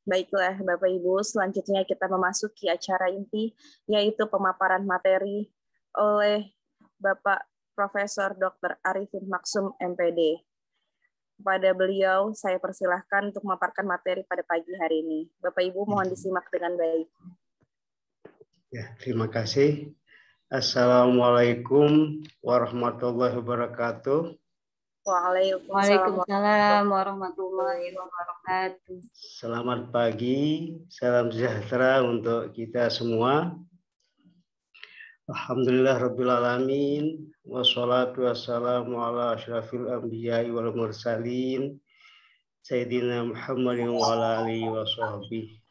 Baiklah, Bapak Ibu, selanjutnya kita memasuki acara inti, yaitu pemaparan materi oleh Bapak Profesor Dr. Arifin Maksum, MPD. Kepada beliau, saya persilahkan untuk memaparkan materi pada pagi hari ini. Bapak Ibu, mohon disimak dengan baik. Ya, terima kasih. Assalamualaikum warahmatullahi wabarakatuh. Waalaikumsalam warahmatullahi wabarakatuh. Selamat pagi, salam sejahtera untuk kita semua. Alhamdulillah Rabbil Alamin, wassalatu wassalamu ala asyrafil anbiya'i wal mursalin, Sayyidina Muhammadin wa ala alihi wa sahbihi.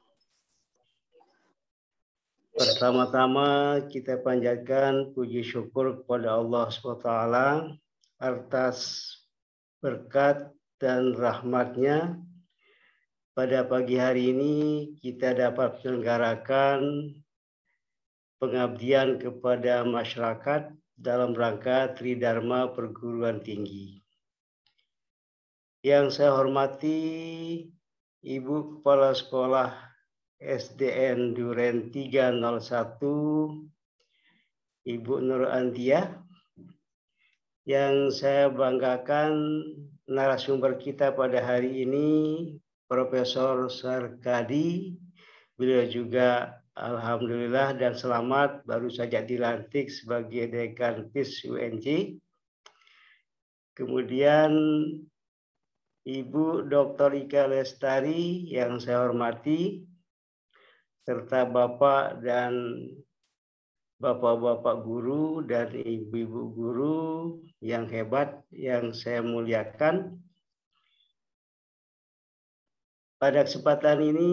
Pertama-tama kita panjatkan puji syukur kepada Allah SWT atas berkat dan rahmatnya. Pada pagi hari ini kita dapat menyelenggarakan pengabdian kepada masyarakat dalam rangka Tridharma Perguruan Tinggi. Yang saya hormati Ibu Kepala Sekolah SDN Duren 301, Ibu Nur Andia. Yang saya banggakan narasumber kita pada hari ini, Profesor Sarkadi. Beliau juga alhamdulillah dan selamat baru saja dilantik sebagai Dekan PIS UNJ. Kemudian Ibu Dr. Ika Lestari yang saya hormati, serta Bapak dan Bapak-bapak guru dan ibu-ibu guru yang hebat yang saya muliakan. Pada kesempatan ini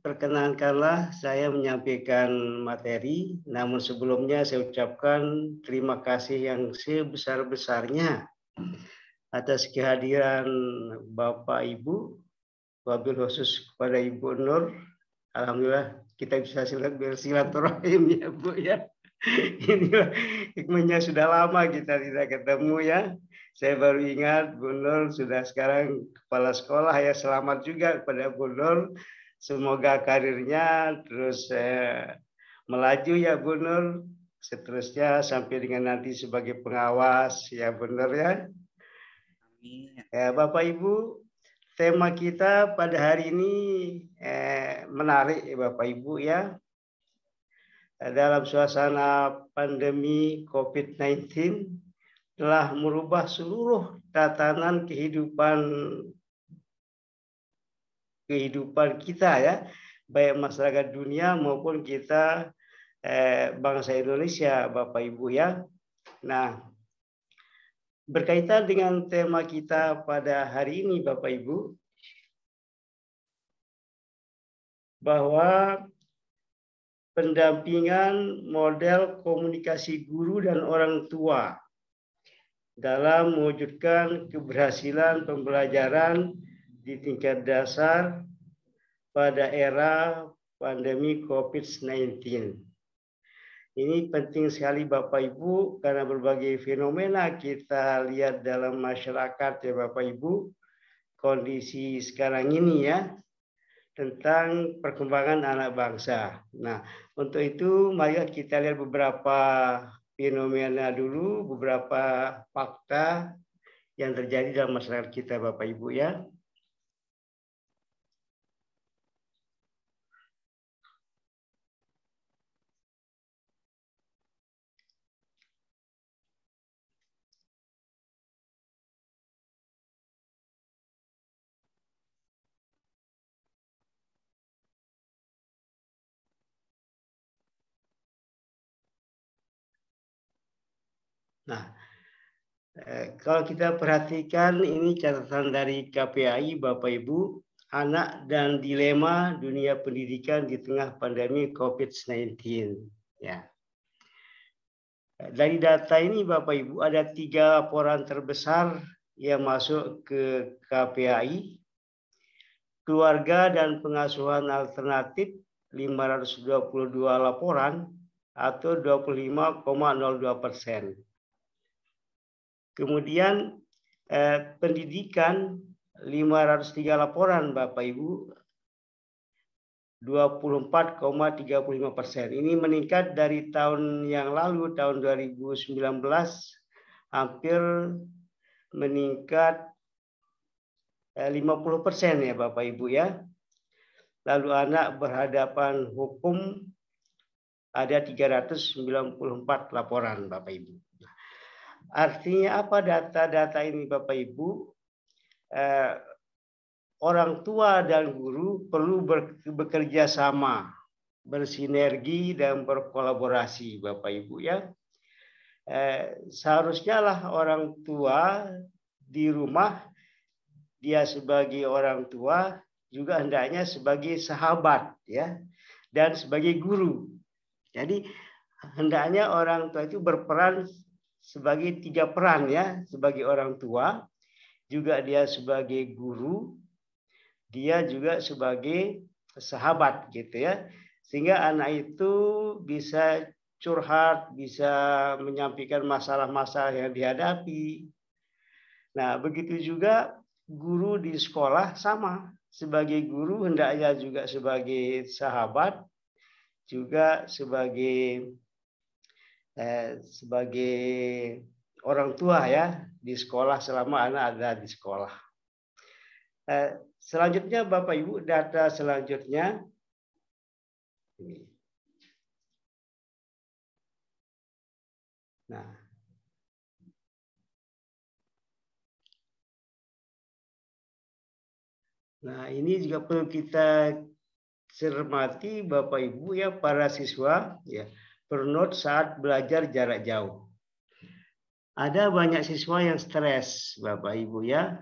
perkenankanlah saya menyampaikan materi, namun sebelumnya saya ucapkan terima kasih yang sebesar-besarnya atas kehadiran Bapak Ibu, wabil khusus kepada Ibu Nur. Alhamdulillah kita bisa bersilaturahim ya Bu ya. Inilah hikmahnya, sudah lama kita tidak ketemu ya. Saya baru ingat Bu Nur sudah sekarang kepala sekolah ya. Selamat juga kepada Bu Nur. Semoga karirnya terus melaju ya Bu Nur. Seterusnya sampai dengan nanti sebagai pengawas ya Bu Nur ya. Ya Bapak Ibu, tema kita pada hari ini menarik ya Bapak Ibu ya. Dalam suasana pandemi COVID-19 telah merubah seluruh tatanan kehidupan kita ya, baik masyarakat dunia maupun kita bangsa Indonesia, Bapak Ibu ya. Nah, berkaitan dengan tema kita pada hari ini, Bapak Ibu, bahwa pendampingan model komunikasi guru dan orang tua dalam mewujudkan keberhasilan pembelajaran di tingkat dasar pada era pandemi COVID-19. Ini penting sekali Bapak Ibu karena berbagai fenomena kita lihat dalam masyarakat ya Bapak Ibu, kondisi sekarang ini ya, tentang perkembangan anak bangsa. Nah, untuk itu mari kita lihat beberapa fenomena dulu, beberapa fakta yang terjadi dalam masyarakat kita Bapak Ibu ya. Nah, kalau kita perhatikan ini catatan dari KPAI Bapak Ibu, anak dan dilema dunia pendidikan di tengah pandemi COVID-19. Ya. Dari data ini Bapak Ibu ada 3 laporan terbesar yang masuk ke KPAI. Keluarga dan pengasuhan alternatif 522 laporan atau 25,02%. Kemudian pendidikan 503 laporan Bapak Ibu 24,35%. Ini meningkat dari tahun yang lalu, tahun 2019, hampir meningkat 50% ya Bapak Ibu ya. Lalu anak berhadapan hukum ada 394 laporan Bapak Ibu. Artinya apa data-data ini Bapak Ibu? Orang tua dan guru perlu bekerja sama, bersinergi dan berkolaborasi Bapak Ibu ya. Seharusnya lah orang tua di rumah, dia sebagai orang tua juga hendaknya sebagai sahabat ya, dan sebagai guru. Jadi hendaknya orang tua itu berperan sebagai 3 peran ya, sebagai orang tua, juga dia sebagai guru, dia juga sebagai sahabat gitu ya. Sehingga anak itu bisa curhat, bisa menyampaikan masalah-masalah yang dihadapi. Nah, begitu juga guru di sekolah sama. Sebagai guru hendaknya juga sebagai sahabat, juga sebagai orang tua ya di sekolah selama anak ada di sekolah. Selanjutnya Bapak Ibu, data selanjutnya ini. Nah, ini juga perlu kita cermati Bapak Ibu ya, para siswa ya, burnout saat belajar jarak jauh. Ada banyak siswa yang stres Bapak Ibu ya.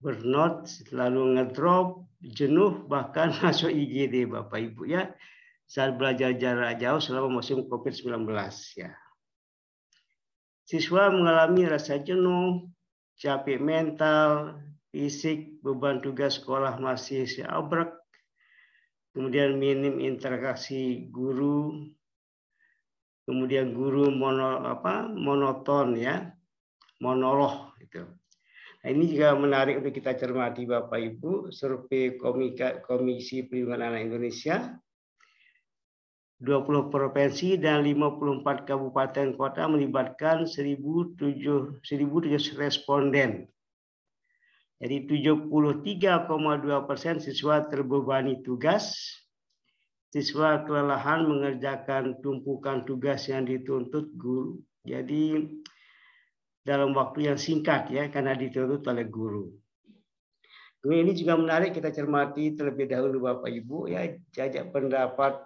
Burnout, lalu ngedrop, jenuh, bahkan masuk IGD Bapak Ibu ya, saat belajar jarak jauh selama musim COVID-19 ya. Siswa mengalami rasa jenuh, capek mental, fisik, beban tugas sekolah masih seabrek, kemudian minim interaksi guru, kemudian guru monoton ya, monolog gitu. Nah, ini juga menarik untuk kita cermati Bapak Ibu, survei Komisi Perlindungan Anak Indonesia, 20 provinsi dan 54 kabupaten kota melibatkan 1.700 responden. Jadi 73,2% siswa terbebani tugas, siswa kelelahan mengerjakan tumpukan tugas yang dituntut guru. Jadi dalam waktu yang singkat ya, karena dituntut oleh guru. Ini juga menarik kita cermati terlebih dahulu Bapak Ibu ya, jajak pendapat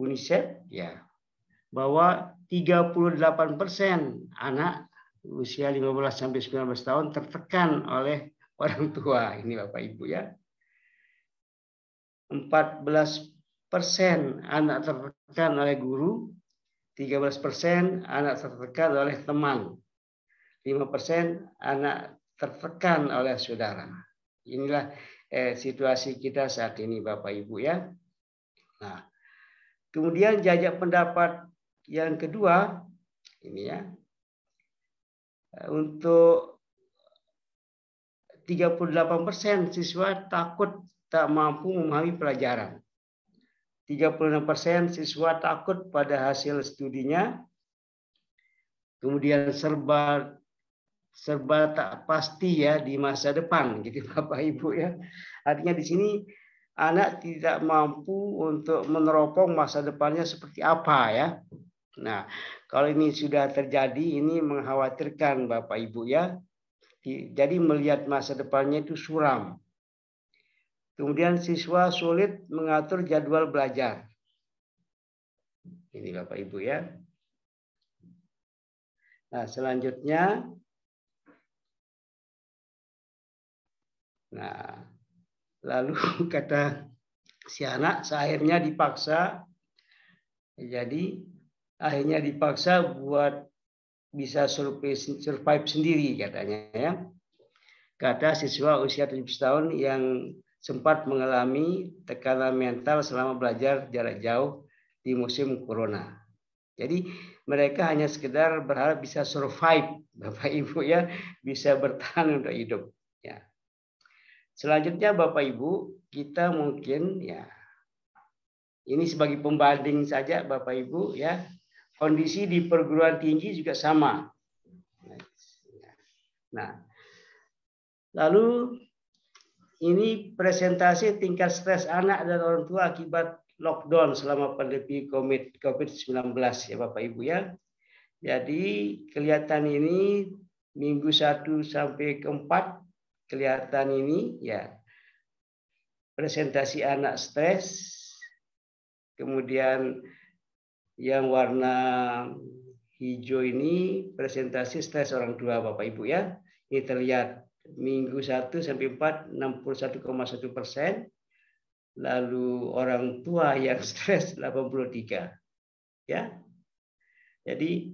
UNICEF ya, bahwa 38% anak usia 15 sampai 19 tahun tertekan oleh orang tua. Ini Bapak Ibu ya. 14% anak tertekan oleh guru, 13% anak tertekan oleh teman. 5% anak tertekan oleh saudara. Inilah situasi kita saat ini Bapak Ibu ya. Nah, kemudian jajak pendapat yang kedua ini ya. Untuk 38% siswa takut tak mampu memahami pelajaran. 36% siswa takut pada hasil studinya. Kemudian serba tak pasti ya di masa depan gitu Bapak Ibu ya. Artinya di sini anak tidak mampu untuk meneropong masa depannya seperti apa ya. Nah, kalau ini sudah terjadi ini mengkhawatirkan Bapak Ibu ya. Jadi melihat masa depannya itu suram. Kemudian siswa sulit mengatur jadwal belajar. Ini Bapak Ibu ya. Nah, selanjutnya lalu kata si anak, akhirnya dipaksa. Jadi akhirnya dipaksa buat bisa survive sendiri katanya ya. Kata siswa usia 17 tahun yang sempat mengalami tekanan mental selama belajar jarak jauh di musim corona. Jadi mereka hanya sekedar berharap bisa survive Bapak Ibu ya, bisa bertahan untuk hidup ya. Selanjutnya Bapak Ibu, kita mungkin ya ini sebagai pembanding saja Bapak Ibu ya. Kondisi di perguruan tinggi juga sama. Nah, lalu ini presentasi tingkat stres anak dan orang tua akibat lockdown selama pandemi COVID-19 ya Bapak Ibu ya. Jadi kelihatan ini minggu 1 sampai ke 4 kelihatan ini ya presentasi anak stres. Kemudian yang warna hijau ini presentasi stres orang tua Bapak Ibu ya. Ini terlihat minggu 1 sampai 4 61,1%. Lalu orang tua yang stres 83. Ya. Jadi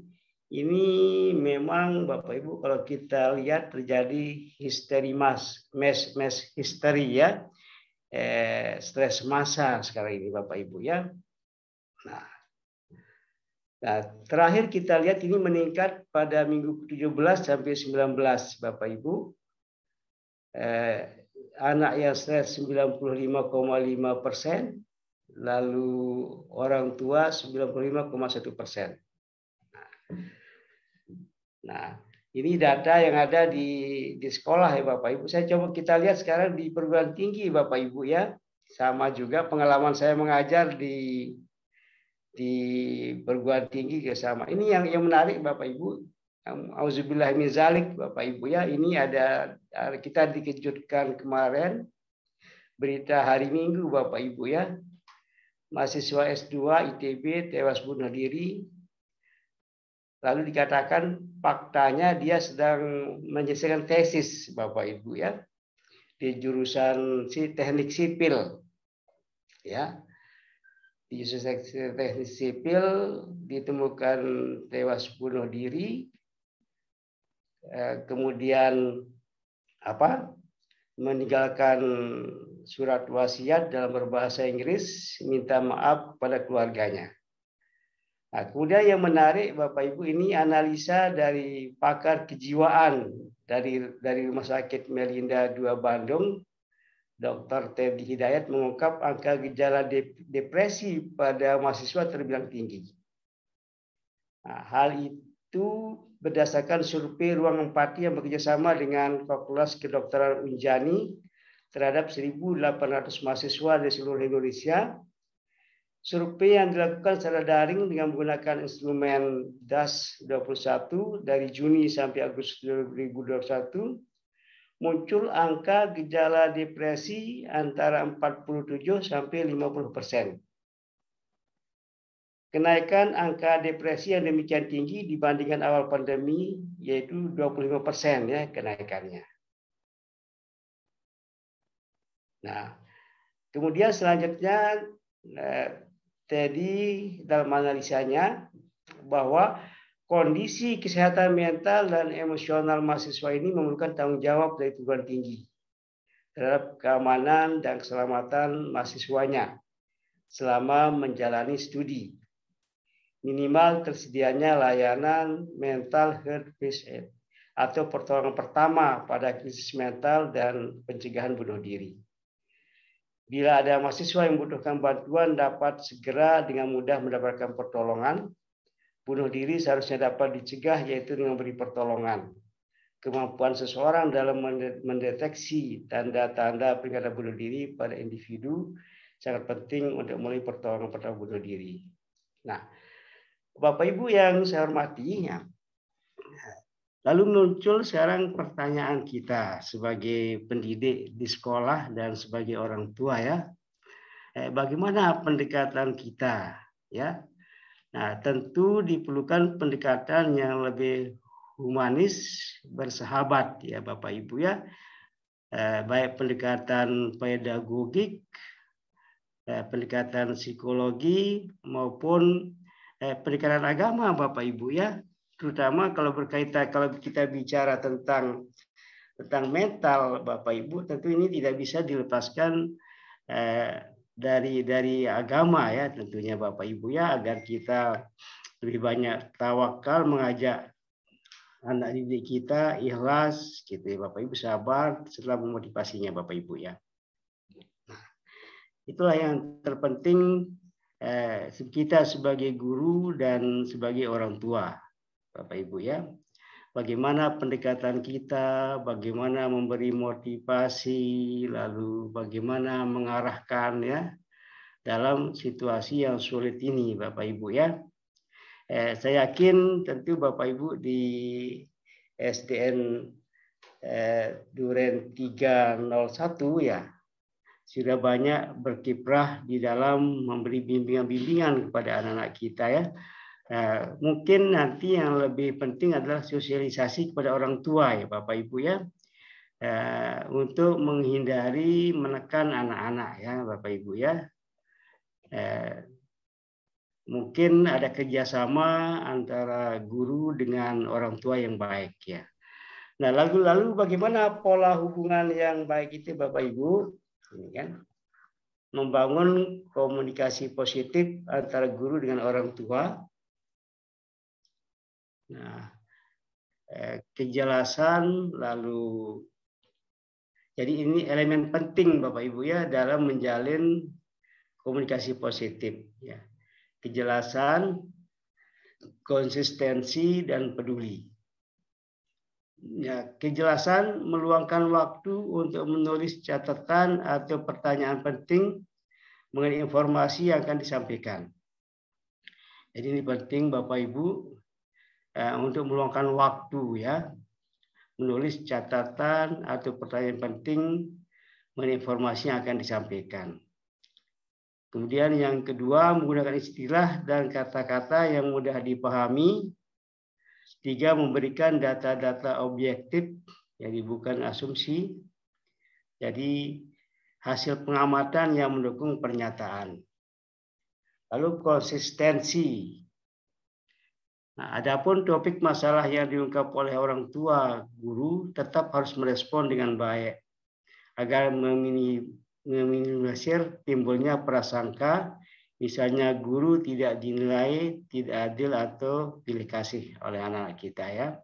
ini memang Bapak Ibu kalau kita lihat terjadi histeri mass histeri ya. Stres massa sekarang ini Bapak Ibu ya. Nah, terakhir kita lihat ini meningkat pada minggu 17 sampai 19 Bapak Ibu. Anak yang stres 95,5%, lalu orang tua 95,1%. Nah, ini data yang ada di sekolah ya Bapak Ibu. Saya coba kita lihat sekarang di perguruan tinggi Bapak Ibu ya. Sama juga pengalaman saya mengajar di perguruan tinggi ke sama. Ini yang menarik Bapak Ibu. Auzubillah min zalik Bapak Ibu ya. Ini ada kita dikejutkan kemarin berita hari Minggu Bapak Ibu ya. Mahasiswa S2 ITB tewas bunuh diri. Lalu dikatakan faktanya dia sedang menyelesaikan tesis Bapak Ibu ya. Di jurusan teknik sipil. Ya. Di jurusan teknik sipil ditemukan tewas bunuh diri. Kemudian meninggalkan surat wasiat dalam berbahasa Inggris, minta maaf pada keluarganya. Nah, kemudian yang menarik Bapak Ibu ini analisa dari pakar kejiwaan dari Rumah Sakit Melinda II Bandung, Dr. Teddy Hidayat mengungkap angka gejala depresi pada mahasiswa terbilang tinggi. Nah, hal itu berdasarkan survei Ruang Empati yang bekerjasama dengan Fakultas Kedokteran Unjani terhadap 1.800 mahasiswa di seluruh Indonesia. Survei yang dilakukan secara daring dengan menggunakan instrumen DAS21 dari Juni sampai Agustus 2021, muncul angka gejala depresi antara 47 sampai 50%. Kenaikan angka depresi yang demikian tinggi dibandingkan awal pandemi yaitu 25% ya kenaikannya. Nah, kemudian selanjutnya Teddy dalam analisanya bahwa kondisi kesehatan mental dan emosional mahasiswa ini memerlukan tanggung jawab dari perguruan tinggi terhadap keamanan dan keselamatan mahasiswanya selama menjalani studi. Minimal tersedianya layanan mental health first aid atau pertolongan pertama pada krisis mental dan pencegahan bunuh diri. Bila ada mahasiswa yang membutuhkan bantuan dapat segera dengan mudah mendapatkan pertolongan. Bunuh diri seharusnya dapat dicegah yaitu dengan memberi pertolongan. Kemampuan seseorang dalam mendeteksi tanda-tanda peringatan bunuh diri pada individu sangat penting untuk mulai pertolongan pertama bunuh diri. Nah, Bapak Ibu yang saya hormati, ya. Lalu muncul sekarang pertanyaan kita sebagai pendidik di sekolah dan sebagai orang tua ya. Bagaimana pendekatan kita ya? Nah, tentu diperlukan pendekatan yang lebih humanis, bersahabat ya Bapak Ibu ya. Baik pendekatan pedagogik, pendekatan psikologi maupun pendekatan agama Bapak Ibu ya. Terutama kalau berkaitan kalau kita bicara tentang mental Bapak Ibu, tentu ini tidak bisa dilepaskan dari agama ya tentunya Bapak Ibu ya, agar kita lebih banyak tawakal, mengajak anak didik kita ikhlas, gitu ya Bapak Ibu, sabar setelah memotivasinya Bapak Ibu ya. Nah, itulah yang terpenting kita sebagai guru dan sebagai orang tua Bapak Ibu ya. Bagaimana pendekatan kita, bagaimana memberi motivasi, lalu bagaimana mengarahkan ya dalam situasi yang sulit ini Bapak Ibu ya. Saya yakin tentu Bapak Ibu di SDN Duren 301 ya sudah banyak berkiprah di dalam memberi bimbingan-bimbingan kepada anak-anak kita ya. Mungkin nanti yang lebih penting adalah sosialisasi kepada orang tua ya Bapak Ibu ya, untuk menghindari menekan anak-anak ya Bapak Ibu ya. Mungkin ada kerjasama antara guru dengan orang tua yang baik ya. Nah lalu bagaimana pola hubungan yang baik itu Bapak Ibu? Ini kan membangun komunikasi positif antara guru dengan orang tua. Nah, kejelasan lalu jadi ini elemen penting Bapak Ibu ya dalam menjalin komunikasi positif ya. Kejelasan, konsistensi dan peduli. Ya, kejelasan meluangkan waktu untuk menulis catatan atau pertanyaan penting mengenai informasi yang akan disampaikan. Jadi ini penting Bapak Ibu untuk meluangkan waktu ya, menulis catatan atau pertanyaan penting mengenai informasi yang akan disampaikan. Kemudian yang kedua, menggunakan istilah dan kata-kata yang mudah dipahami. Tiga, memberikan data-data objektif, jadi bukan asumsi. Jadi hasil pengamatan yang mendukung pernyataan. Lalu konsistensi. Nah, adapun topik masalah yang diungkap oleh orang tua, guru tetap harus merespon dengan baik agar meminimalisir timbulnya prasangka, misalnya guru tidak dinilai tidak adil atau pilih kasih oleh anak-anak kita ya.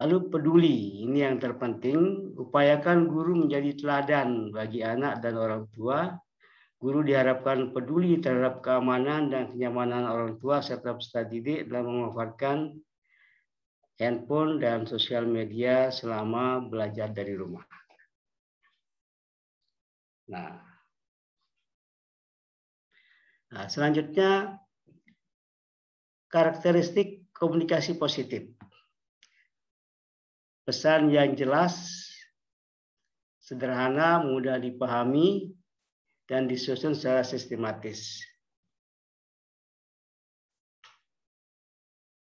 Lalu peduli, ini yang terpenting, upayakan guru menjadi teladan bagi anak dan orang tua. Guru diharapkan peduli terhadap keamanan dan kenyamanan orang tua serta peserta didik dalam memanfaatkan handphone dan sosial media selama belajar dari rumah. Nah, selanjutnya karakteristik komunikasi positif. Pesan yang jelas, sederhana, mudah dipahami, dan disusun secara sistematis.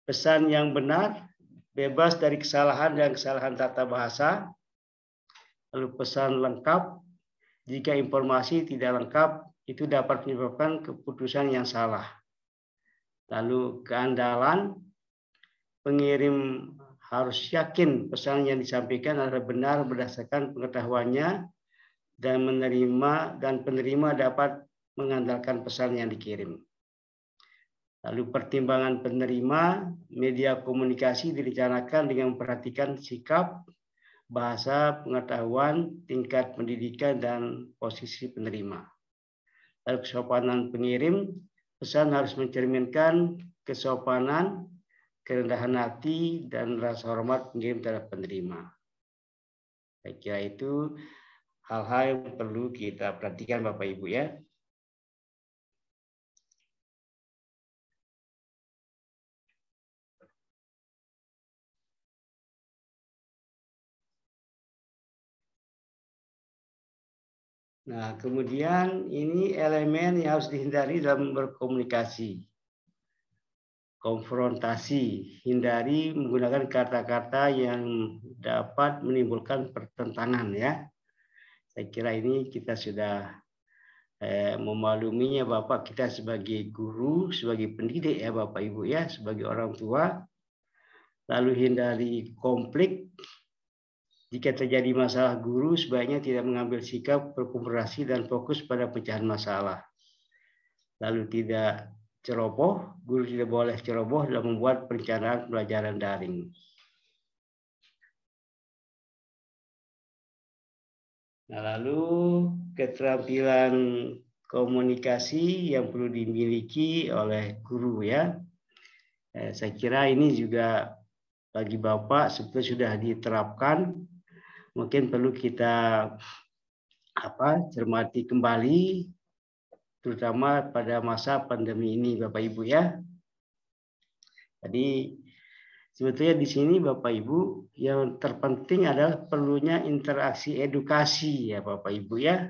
Pesan yang benar, bebas dari kesalahan dan kesalahan tata bahasa. Lalu pesan lengkap, jika informasi tidak lengkap, itu dapat menyebabkan keputusan yang salah. Lalu keandalan, pengirim harus yakin pesan yang disampaikan adalah benar berdasarkan pengetahuannya dan penerima dapat mengandalkan pesan yang dikirim. Lalu pertimbangan penerima, media komunikasi direncanakan dengan memperhatikan sikap, bahasa, pengetahuan, tingkat pendidikan, dan posisi penerima. Lalu kesopanan pengirim, pesan harus mencerminkan kesopanan, kerendahan hati, dan rasa hormat pengirim terhadap penerima. Saya kira itu hal-hal yang perlu kita perhatikan Bapak Ibu ya. Nah, kemudian ini elemen yang harus dihindari dalam berkomunikasi. Konfrontasi, hindari menggunakan kata-kata yang dapat menimbulkan pertentangan ya. Saya kira ini kita sudah memakluminya Bapak, kita sebagai guru, sebagai pendidik ya Bapak Ibu ya, sebagai orang tua. Lalu hindari konflik. Jika terjadi masalah, guru sebaiknya tidak mengambil sikap berkonfrontasi dan fokus pada pecahan masalah. Lalu tidak ceroboh, guru tidak boleh ceroboh dalam membuat perencanaan pembelajaran daring. Nah, lalu keterampilan komunikasi yang perlu dimiliki oleh guru ya. Saya kira ini juga bagi Bapak sebetulnya sudah diterapkan. Mungkin perlu kita cermati kembali, terutama pada masa pandemi ini, Bapak Ibu ya. Jadi sebetulnya di sini Bapak Ibu yang terpenting adalah perlunya interaksi edukasi ya Bapak Ibu ya.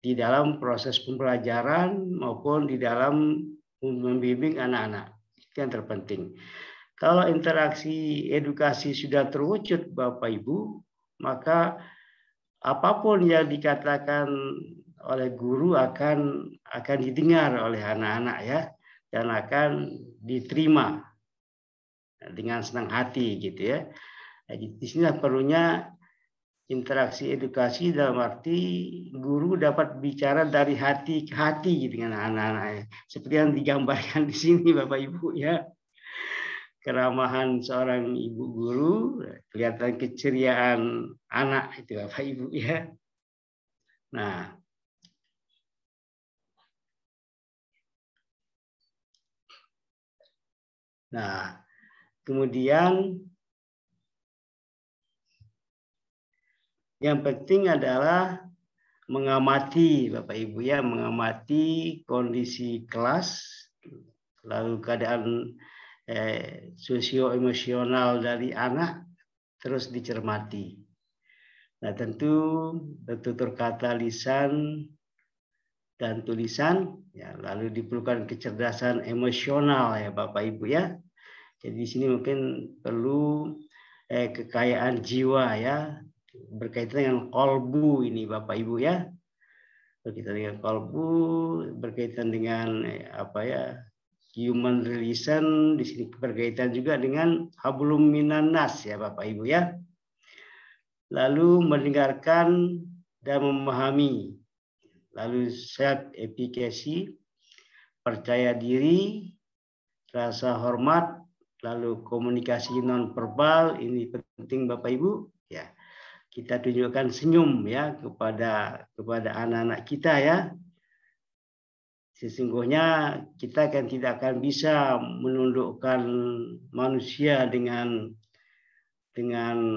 Di dalam proses pembelajaran maupun di dalam membimbing anak-anak. Itu yang terpenting. Kalau interaksi edukasi sudah terwujud Bapak Ibu, maka apapun yang dikatakan oleh guru akan didengar oleh anak-anak ya, dan akan diterima dengan senang hati gitu ya. Di sinilah perlunya interaksi edukasi dalam arti guru dapat bicara dari hati ke hati dengan anak-anak. Seperti yang digambarkan di sini Bapak Ibu ya. Keramahan seorang ibu guru, kelihatan keceriaan anak itu Bapak Ibu ya. Nah, kemudian yang penting adalah mengamati Bapak Ibu ya, mengamati kondisi kelas, lalu keadaan sosio-emosional dari anak terus dicermati. Nah, tentu bertutur kata lisan dan tulisan, ya, lalu diperlukan kecerdasan emosional ya Bapak Ibu ya. Jadi di sini mungkin perlu kekayaan jiwa ya, berkaitan dengan kolbu ini Bapak Ibu ya. Berkaitan dengan kolbu, berkaitan dengan human relation, di sini berkaitan juga dengan hablum minan nas ya Bapak Ibu ya. Lalu mendengarkan dan memahami. Lalu self efficacy, percaya diri, rasa hormat, lalu komunikasi non verbal, ini penting Bapak Ibu ya. Kita tunjukkan senyum ya kepada anak-anak kita ya. Sesungguhnya kita tidak akan bisa menundukkan manusia dengan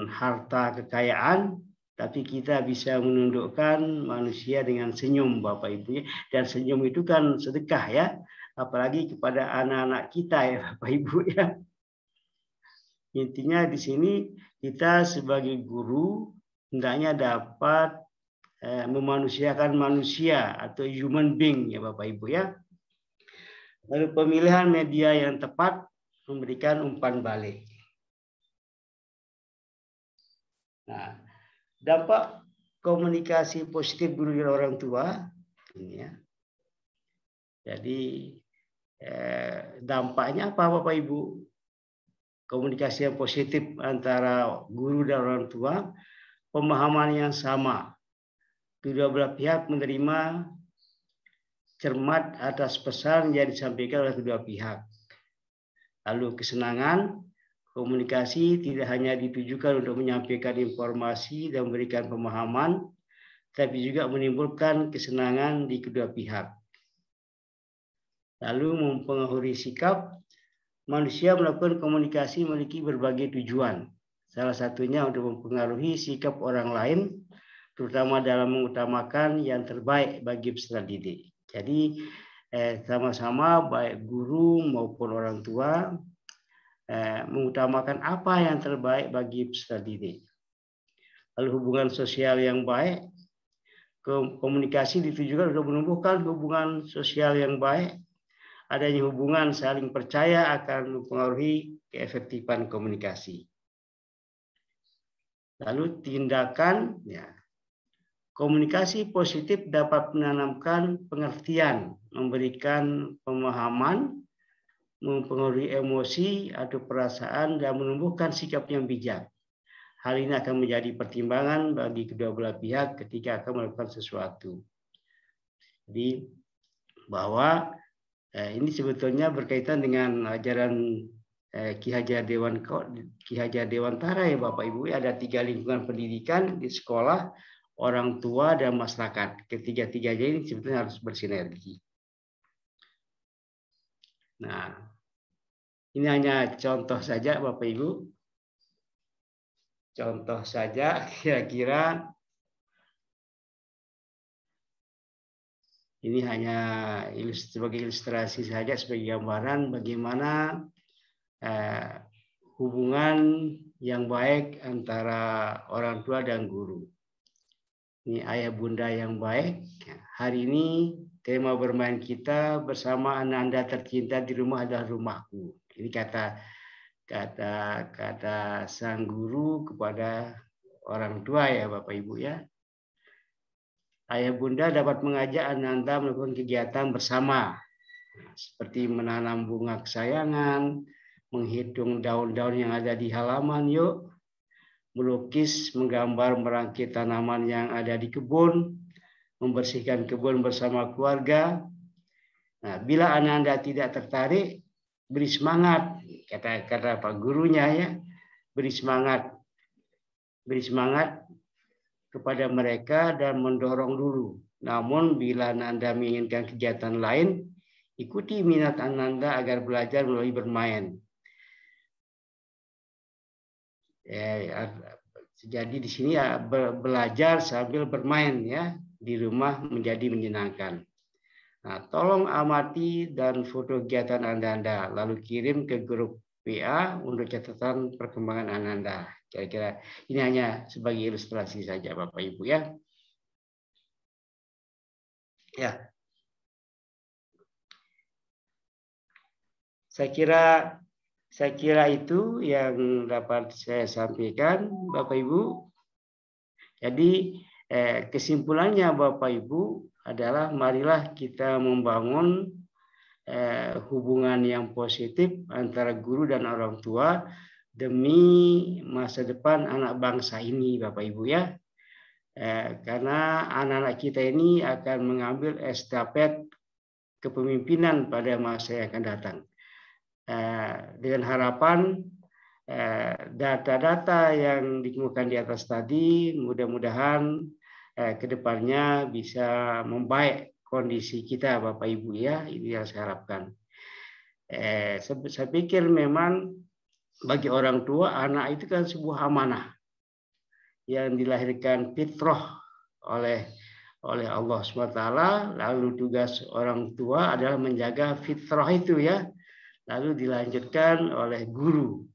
harta kekayaan, tapi kita bisa menundukkan manusia dengan senyum Bapak Ibu. Dan senyum itu kan sedekah ya, apalagi kepada anak-anak kita ya Bapak Ibu ya. Intinya di sini kita sebagai guru hendaknya dapat memanusiakan manusia atau human being ya Bapak Ibu ya. Lalu pemilihan media yang tepat memberikan umpan balik. Nah, dampak komunikasi positif guru dan orang tua ini ya. Jadi dampaknya apa Bapak Ibu? Komunikasi yang positif antara guru dan orang tua, pemahaman yang sama. Kedua belah pihak menerima cermat atas pesan yang disampaikan oleh kedua pihak. Lalu kesenangan, komunikasi tidak hanya ditujukan untuk menyampaikan informasi dan memberikan pemahaman, tapi juga menimbulkan kesenangan di kedua pihak. Lalu mempengaruhi sikap, manusia melakukan komunikasi memiliki berbagai tujuan. Salah satunya untuk mempengaruhi sikap orang lain, terutama dalam mengutamakan yang terbaik bagi peserta didik. Jadi sama-sama baik guru maupun orang tua mengutamakan apa yang terbaik bagi peserta didik. Lalu hubungan sosial yang baik, komunikasi ditujukan untuk menumbuhkan hubungan sosial yang baik. Adanya hubungan saling percaya akan mempengaruhi keefektifan komunikasi. Lalu tindakan, ya. Komunikasi positif dapat menanamkan pengertian, memberikan pemahaman, mempengaruhi emosi atau perasaan, dan menumbuhkan sikap yang bijak. Hal ini akan menjadi pertimbangan bagi kedua belah pihak ketika akan melakukan sesuatu. Jadi bahwa ini sebetulnya berkaitan dengan ajaran Ki Hajar Dewantara ya Bapak Ibu. Ada 3 lingkungan pendidikan di sekolah, orang tua, dan masyarakat. Ketiga-tiganya ini sebetulnya harus bersinergi. Nah, ini hanya contoh saja Bapak Ibu. Contoh saja kira-kira ini hanya sebagai ilustrasi saja, sebagai gambaran bagaimana hubungan yang baik antara orang tua dan guru. Ini ayah bunda yang baik. Hari ini tema bermain kita bersama Ananda tercinta di rumah adalah rumahku. Ini kata sang guru kepada orang tua ya Bapak Ibu ya. Ayah bunda dapat mengajak Ananda melakukan kegiatan bersama, seperti menanam bunga kesayangan, menghitung daun-daun yang ada di halaman yuk, melukis, menggambar, merangkai tanaman yang ada di kebun, membersihkan kebun bersama keluarga. Nah, bila Ananda tidak tertarik, beri semangat, kata Pak gurunya ya, beri semangat kepada mereka dan mendorong dulu. Namun bila Ananda menginginkan kegiatan lain, ikuti minat Ananda agar belajar melalui bermain. Jadi di sini ya belajar sambil bermain ya, di rumah menjadi menyenangkan. Nah, tolong amati dan foto kegiatan Ananda, lalu kirim ke grup WA untuk catatan perkembangan Ananda. Kira-kira ini hanya sebagai ilustrasi saja Bapak Ibu ya. Ya. Saya kira itu yang dapat saya sampaikan Bapak Ibu. Jadi kesimpulannya Bapak Ibu adalah marilah kita membangun hubungan yang positif antara guru dan orang tua demi masa depan anak bangsa ini Bapak Ibu ya. Karena anak-anak kita ini akan mengambil estafet kepemimpinan pada masa yang akan datang. Dengan harapan data-data yang dikemukakan di atas tadi mudah-mudahan ke depannya bisa membaik kondisi kita Bapak Ibu ya, ini yang saya harapkan. Saya pikir memang bagi orang tua anak itu kan sebuah amanah yang dilahirkan fitrah oleh Allah SWT. Lalu tugas orang tua adalah menjaga fitrah itu ya. Lalu dilanjutkan oleh guru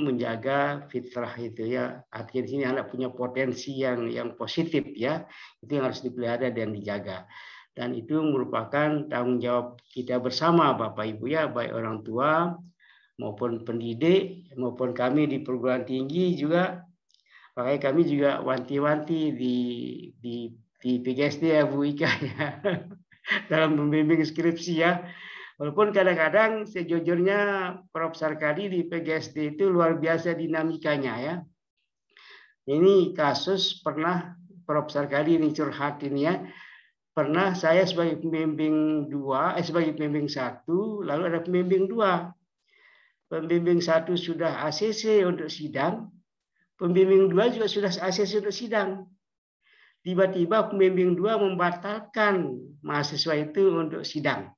menjaga fitrah itu ya. Artinya di sini anak punya potensi yang positif ya. Itu yang harus dipelihara dan dijaga. Dan itu merupakan tanggung jawab kita bersama Bapak Ibu ya, baik orang tua maupun pendidik maupun kami di perguruan tinggi juga. Makanya kami juga wanti-wanti di PGSD ya Bu Ika ya. Dalam membimbing skripsi ya. Walaupun kadang-kadang sejujurnya Prof. Sarkadi di PGSD itu luar biasa dinamikanya ya. Ini kasus pernah Prof. Sarkadi ini curhat ini ya. Pernah saya sebagai pembimbing sebagai pembimbing 1, lalu ada pembimbing 2. Pembimbing 1 sudah ACC untuk sidang, pembimbing 2 juga sudah ACC untuk sidang. Tiba-tiba pembimbing 2 membatalkan mahasiswa itu untuk sidang.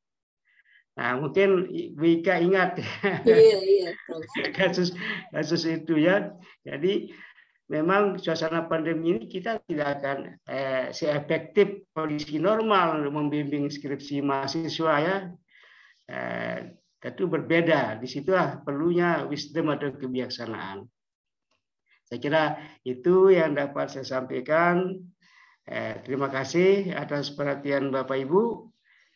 Nah, mungkin Wika ingat Iya. kasus itu ya. Jadi memang suasana pandemi ini kita tidak akan seefektif kondisi normal membimbing skripsi mahasiswa ya. Tentu berbeda. Disitulah perlunya wisdom atau kebijaksanaan. Saya kira itu yang dapat saya sampaikan. Terima kasih atas perhatian Bapak Ibu.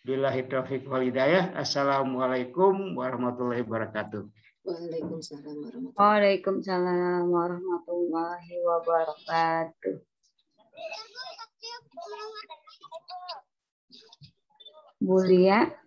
Billahi taufiq wal hidayah. Assalamualaikum warahmatullahi wabarakatuh. Waalaikumsalam warahmatullahi wabarakatuh. Bu Lia.